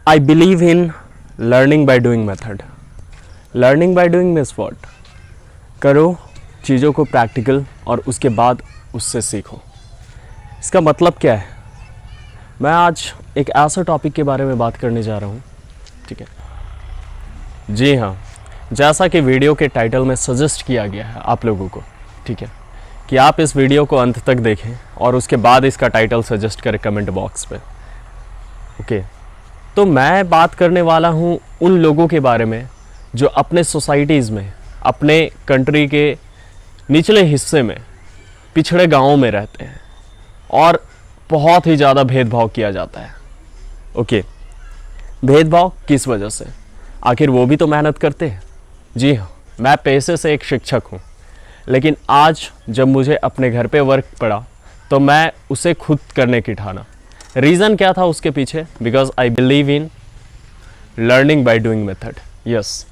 I believe in learning by doing method. Learning by doing means what? करो चीज़ों को practical और उसके बाद उससे सीखो। इसका मतलब क्या है? मैं आज एक ऐसा टॉपिक के बारे में बात करने जा रहा हूँ, ठीक है? जी हाँ, जैसा कि वीडियो के टाइटल में सजेस्ट किया गया है आप लोगों को, ठीक है, कि आप इस वीडियो को अंत तक देखें और उसके बाद इसका टाइटल सजेस्ट करें कमेंट बॉक्स पे। ओके, तो मैं बात करने वाला हूँ उन लोगों के बारे में जो अपने सोसाइटीज़ में, अपने कंट्री के निचले हिस्से में, पिछड़े गांवों में रहते हैं और बहुत ही ज़्यादा भेदभाव किया जाता है। ओके, भेदभाव किस वजह से? आखिर वो भी तो मेहनत करते हैं। जी हाँ, मैं पेशे से एक शिक्षक हूँ, लेकिन आज जब मुझे अपने घर पे वर्क पड़ा तो मैं उसे खुद करने की ठाना। रीज़न क्या था उसके पीछे? Because I believe in learning by doing method. Yes,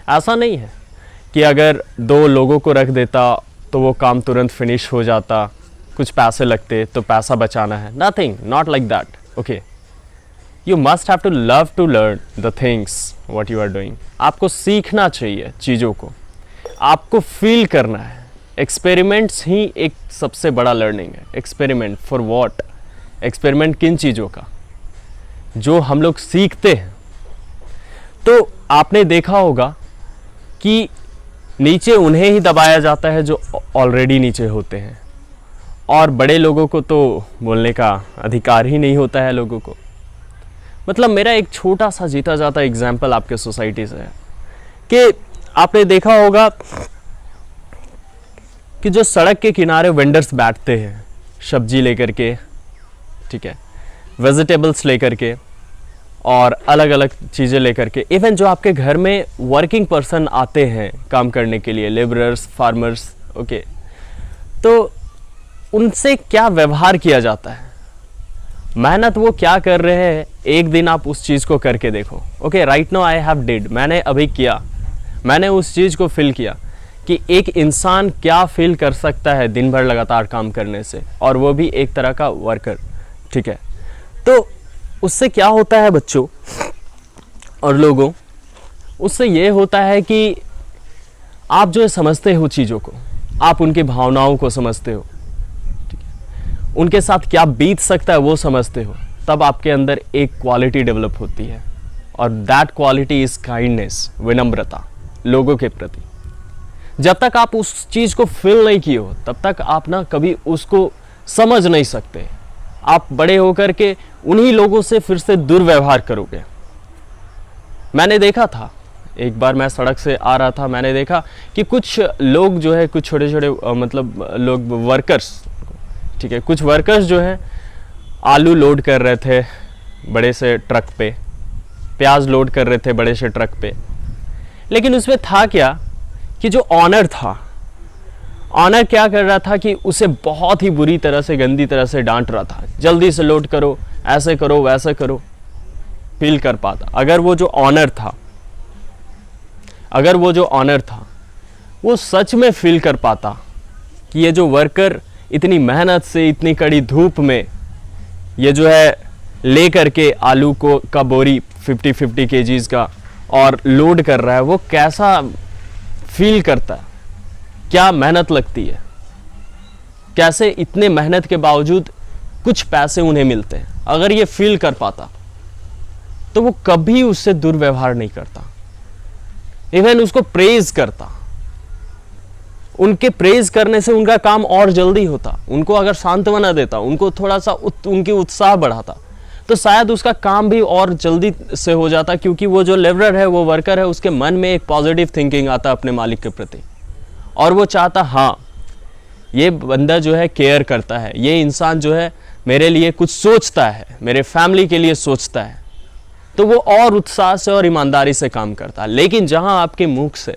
ऐसा नहीं है कि अगर दो लोगों को रख देता तो वो काम तुरंत फिनिश हो जाता, कुछ पैसे लगते तो पैसा बचाना है। Nothing, not like that. Okay, you must have to love to learn the things what you are doing. आपको सीखना चाहिए चीज़ों को, आपको फील करना है। एक्सपेरिमेंट्स ही एक सबसे बड़ा लर्निंग है। Experiment for what? एक्सपेरिमेंट किन चीज़ों का? जो हम लोग सीखते हैं। तो आपने देखा होगा कि नीचे उन्हें ही दबाया जाता है जो ऑलरेडी नीचे होते हैं, और बड़े लोगों को तो बोलने का अधिकार ही नहीं होता है लोगों को। मतलब मेरा एक छोटा सा जीता जाता एग्जाम्पल आपके सोसाइटी से है कि आपने देखा होगा कि जो सड़क के किनारे वेंडर्स बैठते हैं सब्जी लेकर के, ठीक है, वेजिटेबल्स लेकर के और अलग अलग चीज़ें लेकर के, इवन जो आपके घर में वर्किंग पर्सन आते हैं काम करने के लिए, लेबरर्स, फार्मर्स, ओके, तो उनसे क्या व्यवहार किया जाता है, मेहनत वो क्या कर रहे हैं, एक दिन आप उस चीज़ को करके देखो। Okay, right now I have did, मैंने अभी किया, मैंने उस चीज़ को फील किया कि एक इंसान क्या फील कर सकता है दिन भर लगातार काम करने से, और वो भी एक तरह का वर्कर, ठीक है। तो उससे क्या होता है बच्चों और लोगों, उससे ये होता है कि आप जो समझते हो चीज़ों को, आप उनकी भावनाओं को समझते हो, ठीक है, उनके साथ क्या बीत सकता है वो समझते हो, तब आपके अंदर एक क्वालिटी डेवलप होती है, और दैट क्वालिटी इज़ काइंडनेस, विनम्रता लोगों के प्रति। जब तक आप उस चीज़ को फील नहीं किए हो तब तक आप ना कभी उसको समझ नहीं सकते। आप बड़े होकर के उन्हीं लोगों से फिर से दुर्व्यवहार करोगे। मैंने देखा था, एक बार मैं सड़क से आ रहा था, मैंने देखा कि कुछ लोग जो है, कुछ छोटे छोटे मतलब लोग वर्कर्स, ठीक है, कुछ वर्कर्स जो हैं आलू लोड कर रहे थे बड़े से ट्रक पे, प्याज लोड कर रहे थे बड़े से ट्रक पे, लेकिन उसमें था क्या कि जो ऑनर था, ऑनर क्या कर रहा था कि उसे बहुत ही बुरी तरह से, गंदी तरह से डांट रहा था, जल्दी से लोड करो, ऐसे करो, वैसे करो। फील कर पाता अगर वो जो ऑनर था, अगर वो जो ऑनर था वो सच में फील कर पाता कि ये जो वर्कर इतनी मेहनत से, इतनी कड़ी धूप में ये जो है ले करके आलू को का बोरी 50-50 केजीज का और लोड कर रहा है, वो कैसा फील करता है, क्या मेहनत लगती है, कैसे इतने मेहनत के बावजूद कुछ पैसे उन्हें मिलते हैं। अगर ये फील कर पाता तो वो कभी उससे दुर्व्यवहार नहीं करता, इवन उसको प्रेज करता। उनके प्रेज करने से उनका काम और जल्दी होता। उनको अगर सांत्वना देता, उनको थोड़ा सा उनकी उत्साह बढ़ाता, तो शायद उसका काम भी और जल्दी से हो जाता, क्योंकि वो जो लेबरर है, वो वर्कर है, उसके मन में एक पॉजिटिव थिंकिंग आता अपने मालिक के प्रति, और वो चाहता, हाँ ये बंदा जो है केयर करता है, ये इंसान जो है मेरे लिए कुछ सोचता है, मेरे फैमिली के लिए सोचता है, तो वो और उत्साह से और ईमानदारी से काम करता है। लेकिन जहाँ आपके मुख से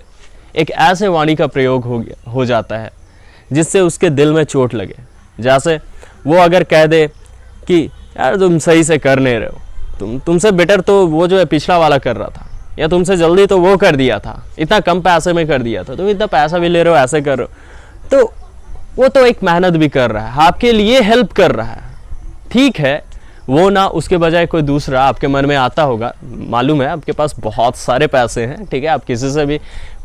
एक ऐसे वाणी का प्रयोग हो जाता है जिससे उसके दिल में चोट लगे, जैसे वो अगर कह दे कि यार तुम सही से कर नहीं रहे हो, तुमसे बेटर तो वो जो है पिछला वाला कर रहा था, या तुमसे जल्दी तो वो कर दिया था, इतना कम पैसे में कर दिया था, तुम इतना पैसा भी ले रहे हो, ऐसे कर रहे हो, तो वो तो एक मेहनत भी कर रहा है, आपके लिए हेल्प कर रहा है, ठीक है, वो ना उसके बजाय कोई दूसरा आपके मन में आता होगा, मालूम है आपके पास बहुत सारे पैसे हैं, ठीक है, आप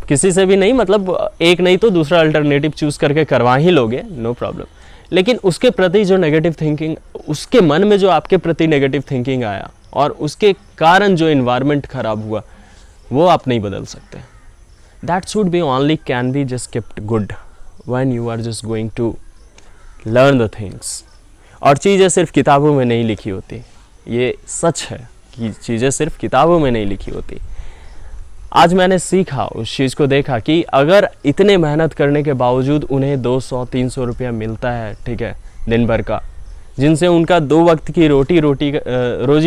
किसी से भी नहीं, मतलब एक नहीं तो दूसरा अल्टरनेटिव चूज़ करके करवा ही लोगे, नो प्रॉब्लम। लेकिन उसके प्रति जो नेगेटिव थिंकिंग, उसके मन में जो आपके प्रति नेगेटिव थिंकिंग आया और उसके कारण जो इन्वायरमेंट खराब हुआ, वो आप नहीं बदल सकते। That should be only can be just kept good when you are just going to learn the things. और चीज़ें सिर्फ किताबों में नहीं लिखी होती, ये सच है कि चीज़ें सिर्फ किताबों में नहीं लिखी होती। आज मैंने सीखा, उस चीज़ को देखा कि अगर इतने मेहनत करने के बावजूद उन्हें 200-300 रुपया मिलता है, ठीक है, दिन भर का, जिनसे उनका 2 वक्त की रोजी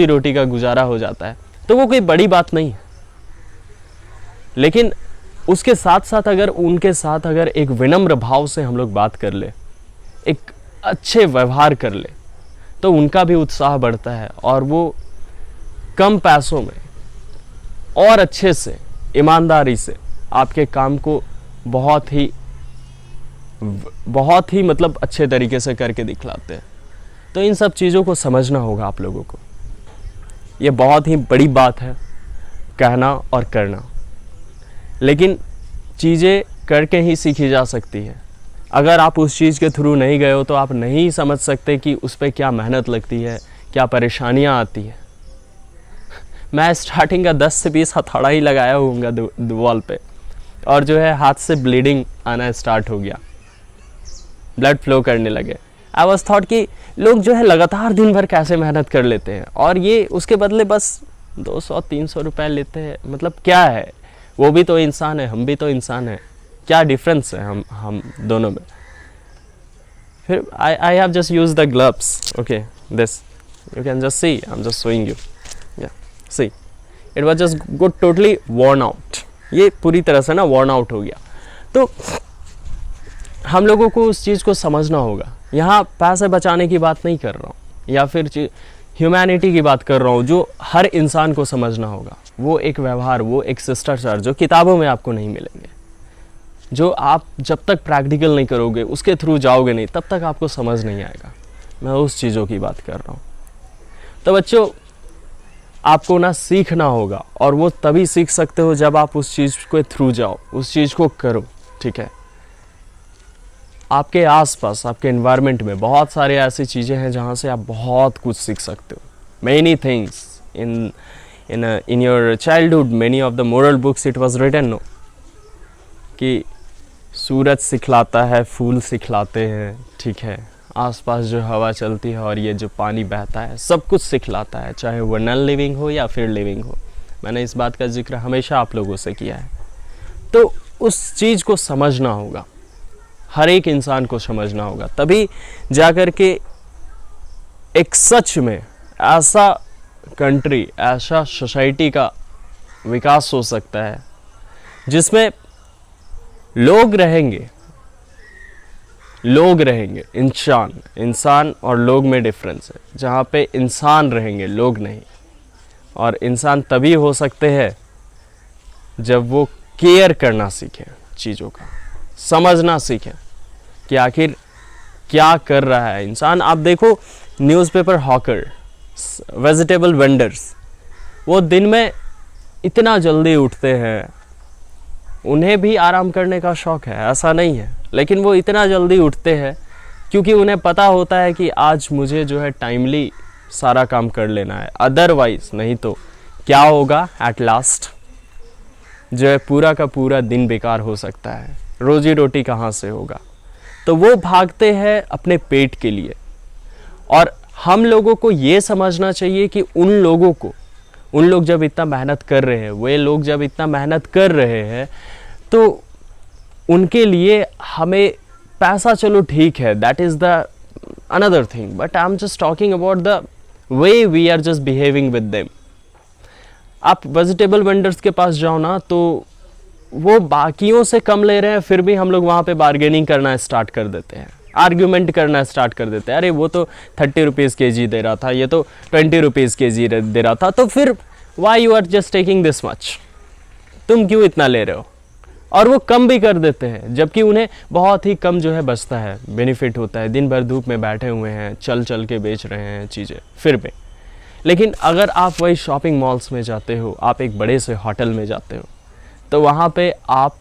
रोटी का गुजारा हो जाता है, तो वो कोई बड़ी बात नहीं है। लेकिन उसके साथ साथ अगर उनके साथ अगर एक विनम्र भाव से हम लोग बात कर ले, एक अच्छे व्यवहार कर ले, तो उनका भी उत्साह बढ़ता है और वो कम पैसों में और अच्छे से, ईमानदारी से आपके काम को बहुत ही मतलब अच्छे तरीके से करके दिखलाते हैं। तो इन सब चीज़ों को समझना होगा आप लोगों को। ये बहुत ही बड़ी बात है कहना और करना, लेकिन चीज़ें करके ही सीखी जा सकती है। अगर आप उस चीज़ के थ्रू नहीं गए हो तो आप नहीं समझ सकते कि उस पर क्या मेहनत लगती है, क्या परेशानियाँ आती हैं। मैं स्टार्टिंग का 10 से 20 हथौड़ा ही लगाया होऊंगा वॉल पे, और जो है हाथ से ब्लीडिंग आना स्टार्ट हो गया, ब्लड फ्लो करने लगे। आई वाज थॉट कि लोग जो है लगातार दिन भर कैसे मेहनत कर लेते हैं और ये उसके बदले बस 200-300 रुपये लेते हैं, मतलब क्या है, वो भी तो इंसान है, हम भी तो इंसान हैं, क्या डिफरेंस है हम दोनों में। फिर I have just use the gloves, okay, this you can just see, I am just showing you, या see it was just good totally worn out, ये पूरी तरह से ना वॉर्न आउट हो गया। तो हम लोगों को उस चीज़ को समझना होगा। यहाँ पैसे बचाने की बात नहीं कर रहा हूँ या फिर ह्यूमैनिटी की बात कर रहा हूँ, जो हर इंसान को समझना होगा। वो एक व्यवहार, वो एक शिष्टाचार जो किताबों में आपको नहीं मिलेंगे, जो आप जब तक प्रैक्टिकल नहीं करोगे, उसके थ्रू जाओगे नहीं, तब तक आपको समझ नहीं आएगा। मैं उस चीज़ों की बात कर रहा हूँ। तो बच्चों, आपको ना सीखना होगा, और वो तभी सीख सकते हो जब आप उस चीज़ के थ्रू जाओ, उस चीज़ को करो, ठीक है। आपके आसपास, आपके एनवायरनमेंट में बहुत सारे ऐसी चीज़ें हैं जहाँ से आप बहुत कुछ सीख सकते हो। Many things in your childhood, many of the moral books it was written, no, कि सूरज सिखलाता है, फूल सिखलाते हैं, ठीक है, आसपास जो हवा चलती है और ये जो पानी बहता है, सब कुछ सिखलाता है, चाहे वो नॉन लिविंग हो या फिर लिविंग हो। मैंने इस बात का जिक्र हमेशा आप लोगों से किया है। तो उस चीज़ को समझना होगा, हर एक इंसान को समझना होगा, तभी जाकर के एक सच में ऐसा कंट्री, ऐसा सोसाइटी का विकास हो सकता है जिसमें लोग रहेंगे, इंसान और लोग में डिफरेंस है, जहाँ पे इंसान रहेंगे, लोग नहीं। और इंसान तभी हो सकते हैं जब वो केयर करना सीखें, चीज़ों का समझना सीखें कि आखिर क्या कर रहा है इंसान। आप देखो, न्यूज़पेपर हॉकर, वेजिटेबल वेंडर्स, वो दिन में इतना जल्दी उठते हैं, उन्हें भी आराम करने का शौक़ है, ऐसा नहीं है, लेकिन वो इतना जल्दी उठते हैं क्योंकि उन्हें पता होता है कि आज मुझे जो है टाइमली सारा काम कर लेना है, अदरवाइज़ नहीं तो क्या होगा, एट लास्ट जो है पूरा का पूरा दिन बेकार हो सकता है, रोजी रोटी कहाँ से होगा। तो वो भागते हैं अपने पेट के लिए। और हम लोगों को ये समझना चाहिए कि उन लोग जब इतना मेहनत कर रहे हैं, वे लोग जब इतना मेहनत कर रहे हैं, तो उनके लिए हमें पैसा, चलो ठीक है, that is the another thing, but I am just talking about the way we are just behaving with them. आप वेजिटेबल वेंडर्स के पास जाओ ना, तो वो बाकियों से कम ले रहे हैं, फिर भी हम लोग वहाँ पे बार्गेनिंग करना स्टार्ट कर देते हैं, आर्ग्यूमेंट करना स्टार्ट कर देते हैं। अरे वो तो 30 रुपीज़ kg दे रहा था, ये तो 20 रुपीज़ kg दे रहा था, तो फिर why you are just taking this much, तुम क्यों इतना ले रहे हो। और वो कम भी कर देते हैं, जबकि उन्हें बहुत ही कम जो है बचता है, बेनिफिट होता है। दिन भर धूप में बैठे हुए हैं, चल चल के बेच रहे हैं चीज़ें, फिर भी लेकिन अगर आप वही शॉपिंग मॉल्स में जाते हो, आप एक बड़े से होटल में जाते हो, तो वहाँ पे आप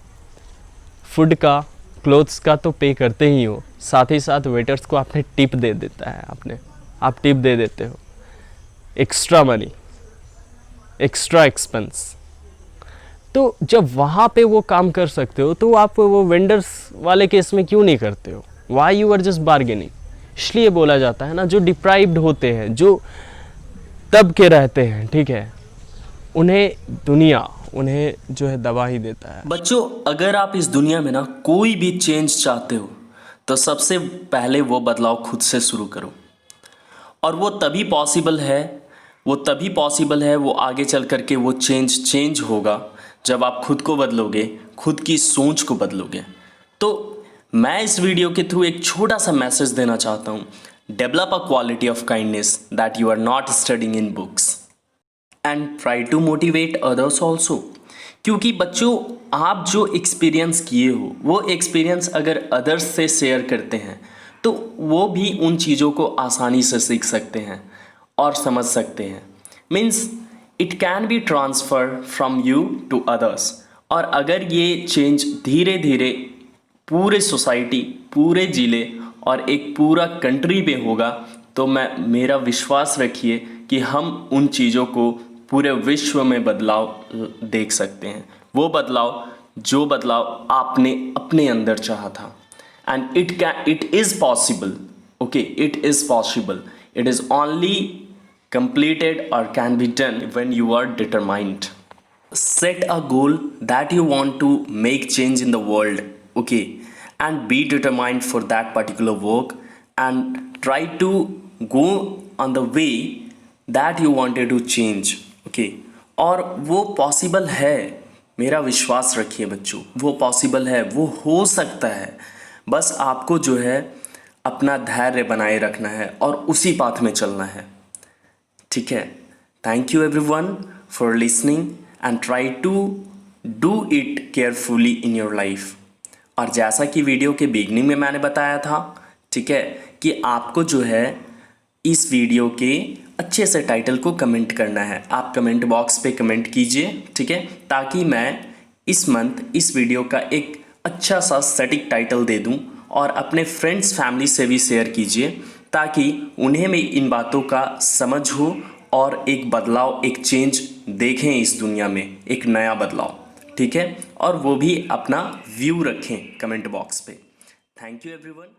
फूड का, क्लोथ्स का तो पे करते ही हो, साथ ही साथ वेटर्स को आपने टिप दे देता है, आप टिप दे देते हो, एक्स्ट्रा मनी, एक्स्ट्रा एक्सपेंस। तो जब वहाँ पे वो काम कर सकते हो तो आप वो वेंडर्स वाले केस में क्यों नहीं करते हो? Why you are just bargaining? इसलिए बोला जाता है ना, जो डिप्राइव्ड होते हैं, जो दब के रहते हैं, ठीक है, उन्हें जो है दबा ही देता है। बच्चों, अगर आप इस दुनिया में ना कोई भी चेंज चाहते हो तो सबसे पहले वो बदलाव खुद से शुरू करो। और वो तभी पॉसिबल है, वो आगे चल करके वो चेंज होगा जब आप खुद को बदलोगे, खुद की सोच को बदलोगे। तो मैं इस वीडियो के थ्रू एक छोटा सा मैसेज देना चाहता हूँ। Develop a quality of kindness that you are not studying in books and try to motivate others also. क्योंकि बच्चों, आप जो एक्सपीरियंस किए हो वो एक्सपीरियंस अगर अदर्स से शेयर करते हैं तो वो भी उन चीज़ों को आसानी से सीख सकते हैं और समझ सकते हैं। Means it can be transfer from you to others. और अगर ये चेंज धीरे धीरे पूरे सोसाइटी, पूरे ज़िले और एक पूरा कंट्री पे होगा तो मेरा विश्वास रखिए कि हम उन चीज़ों को पूरे विश्व में बदलाव देख सकते हैं। वो बदलाव आपने अपने अंदर चाहा था। And it is possible, okay, it is possible. It is only completed or can be done when you are determined. Set a goal that you want to make change in the world, okay, and be determined for that particular work and try to go on the way that you wanted to change, okay. और वो possible है, मेरा विश्वास रखिए बच्चों, वो possible है, वो हो सकता है। बस आपको जो है अपना धैर्य बनाए रखना है और उसी पाथ में चलना है, ठीक है। Thank you everyone for listening and try to do it carefully in your life. और जैसा कि वीडियो के बिगनिंग में मैंने बताया था, ठीक है, कि आपको जो है इस वीडियो के अच्छे से टाइटल को कमेंट करना है। आप कमेंट बॉक्स पे कमेंट कीजिए, ठीक है, ताकि मैं इस मंथ इस वीडियो का एक अच्छा सा सटीक टाइटल दे दूं और अपने फ्रेंड्स फैमिली से भी शेयर कीजिए ताकि उन्हें भी इन बातों का समझ हो और एक बदलाव, एक चेंज देखें इस दुनिया में, एक नया बदलाव, ठीक है, और वो भी अपना व्यू रखें कमेंट बॉक्स पे। Thank you everyone.